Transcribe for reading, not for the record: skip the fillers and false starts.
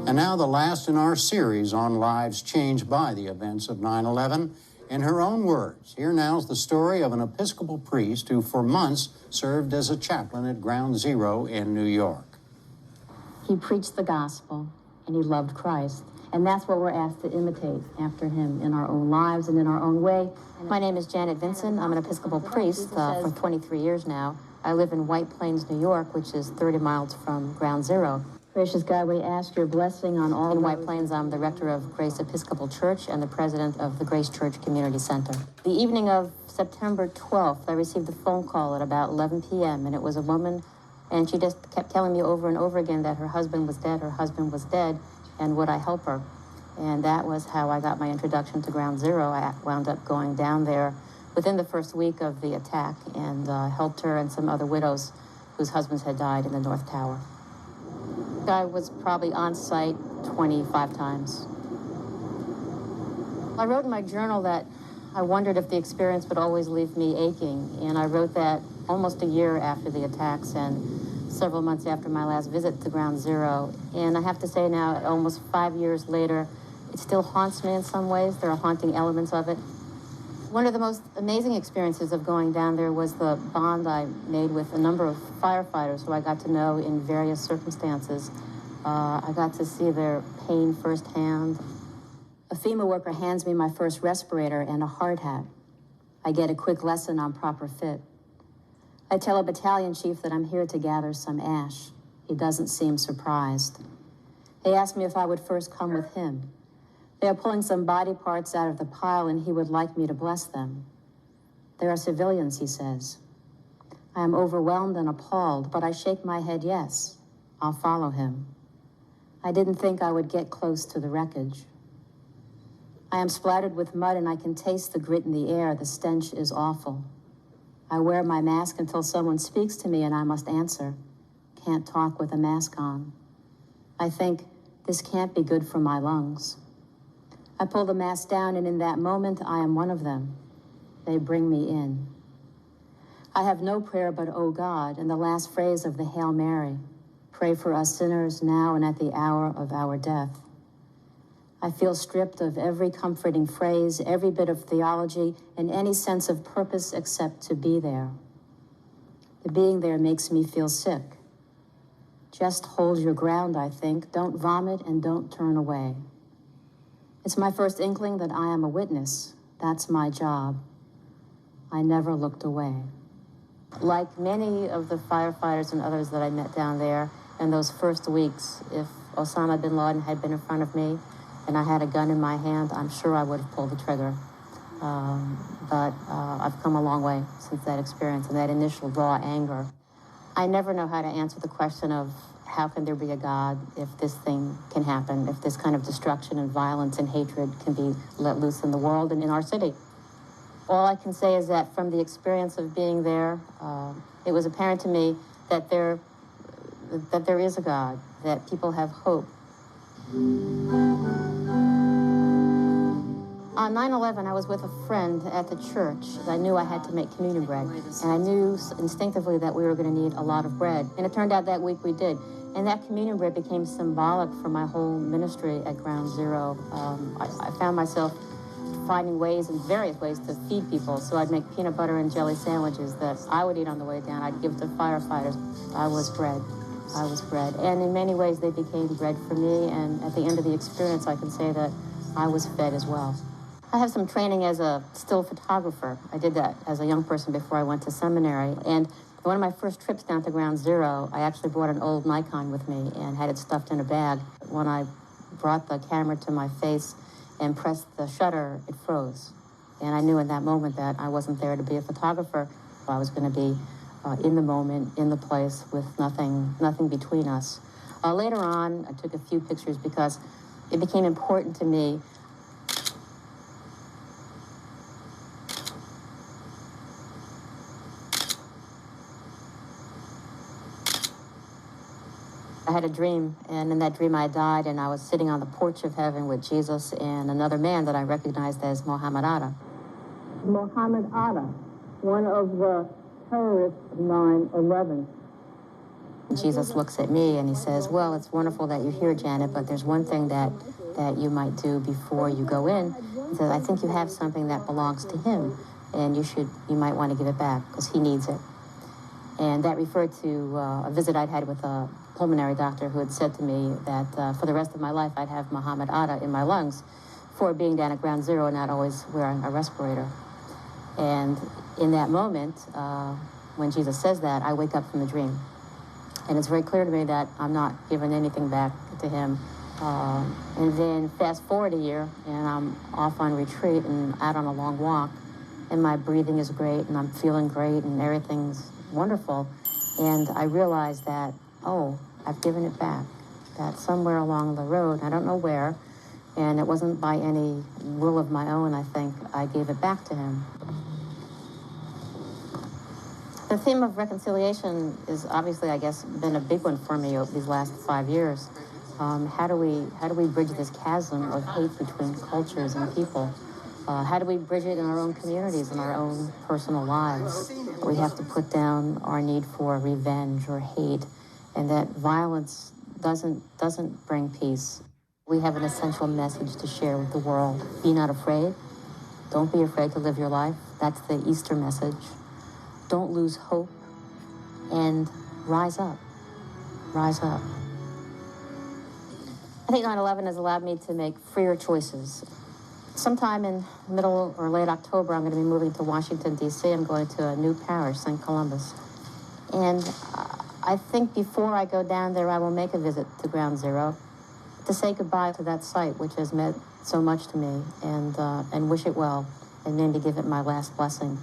And now the last in our series on lives changed by the events of 9/11. In her own words, here now's the story of an Episcopal priest who for months served as a chaplain at Ground Zero in New York. He preached the gospel and he loved Christ. And that's what we're asked to imitate after him in our own lives and in our own way. My name is Vincent. I'm an Episcopal priest for 23 years now. I live in White Plains, New York, which is 30 miles from Ground Zero. Gracious God, we ask your blessing on all. In White Plains, I'm the rector of Grace Episcopal Church and the president of the Grace Church Community Center. The evening of September 12th, I received a phone call at about 11 p.m., and it was a woman, and she just kept telling me over and over again that her husband was dead, and would I help her? And that was how I got my introduction to Ground Zero. I wound up going down there within the first week of the attack and helped her and some other widows whose husbands had died in the North Tower. I was probably on site 25 times. I wrote in my journal that I wondered if the experience would always leave me aching, and I wrote that almost a year after the attacks and several months after my last visit to Ground Zero. And I have to say now, almost 5 years later, it still haunts me in some ways. There are haunting elements of it. One of the most amazing experiences of going down there was the bond I made with a number of firefighters who I got to know in various circumstances. I got to see their pain firsthand. A FEMA worker hands me my first respirator and a hard hat. I get a quick lesson on proper fit. I tell a battalion chief that I'm here to gather some ash. He doesn't seem surprised. He asked me if I would first come with him. They are pulling some body parts out of the pile, and he would like me to bless them. There are civilians, he says. I am overwhelmed and appalled, but I shake my head yes. I'll follow him. I didn't think I would get close to the wreckage. I am splattered with mud, and I can taste the grit in the air. The stench is awful. I wear my mask until someone speaks to me, and I must answer. Can't talk with a mask on. I think, this can't be good for my lungs. I pull the mask down, and in that moment, I am one of them. They bring me in. I have no prayer but, "O God," and the last phrase of the Hail Mary. Pray for us sinners now and at the hour of our death. I feel stripped of every comforting phrase, every bit of theology, and any sense of purpose except to be there. The being there makes me feel sick. Just hold your ground, I think. Don't vomit and don't turn away. It's my first inkling that I am a witness. That's my job. I never looked away. Like many of the firefighters and others that I met down there in those first weeks, if Osama bin Laden had been in front of me and I had a gun in my hand, I'm sure I would have pulled the trigger. But I've come a long way since that experience and that initial raw anger. I never know how to answer the question of how can there be a God if this thing can happen, if this kind of destruction and violence and hatred can be let loose in the world and in our city. All I can say is that from the experience of being there, it was apparent to me that there is a God, that people have hope. On 9/11, I was with a friend at the church. I knew I had to make communion bread, and I knew instinctively that we were going to need a lot of bread. And it turned out that week we did. And that communion bread became symbolic for my whole ministry at Ground Zero. I found myself finding ways, in various ways, to feed people. So I'd make peanut butter and jelly sandwiches that I would eat on the way down. I'd give to firefighters. I was bread. And in many ways, they became bread for me. And at the end of the experience, I can say that I was fed as well. I have some training as a still photographer. I did that as a young person before I went to seminary. And one of my first trips down to Ground Zero, I actually brought an old Nikon with me and had it stuffed in a bag. When I brought the camera to my face and pressed the shutter, it froze. And I knew in that moment that I wasn't there to be a photographer. I was going to be in the moment, in the place, with nothing between us. Later on, I took a few pictures because it became important to me. I had a dream, and in that dream I died, and I was sitting on the porch of heaven with Jesus and another man that I recognized as Mohammed Atta. Mohammed Atta, one of the terrorists of 9/11. Jesus looks at me and he says, well, it's wonderful that you're here, Janet, but there's one thing that you might do before you go in. He says, I think you have something that belongs to him, and you might want to give it back because he needs it. And that referred to a visit I'd had with a pulmonary doctor who had said to me that for the rest of my life I'd have Muhammad Atta in my lungs for being down at ground zero and not always wearing a respirator. And in that moment, when Jesus says that, I wake up from the dream. And it's very clear to me that I'm not giving anything back to him. And then fast forward a year, and I'm off on retreat and out on a long walk, and my breathing is great, and I'm feeling great, and everything's wonderful. And I realize that, oh, I've given it back. That somewhere along the road, I don't know where, and it wasn't by any will of my own, I think, I gave it back to him. The theme of reconciliation is obviously, I guess, been a big one for me over these last 5 years. How do we bridge this chasm of hate between cultures and people? How do we bridge it in our own communities, in our own personal lives? We have to put down our need for revenge or hate, and that violence doesn't bring peace. We have an essential message to share with the world. Be not afraid. Don't be afraid to live your life. That's the Easter message. Don't lose hope, and rise up. Rise up. I think 9/11 has allowed me to make freer choices. Sometime in middle or late October, I'm going to be moving to Washington, D.C. I'm going to a new parish, St. Columbus. And I think before I go down there, I will make a visit to Ground Zero to say goodbye to that site, which has meant so much to me, and wish it well, and then to give it my last blessing.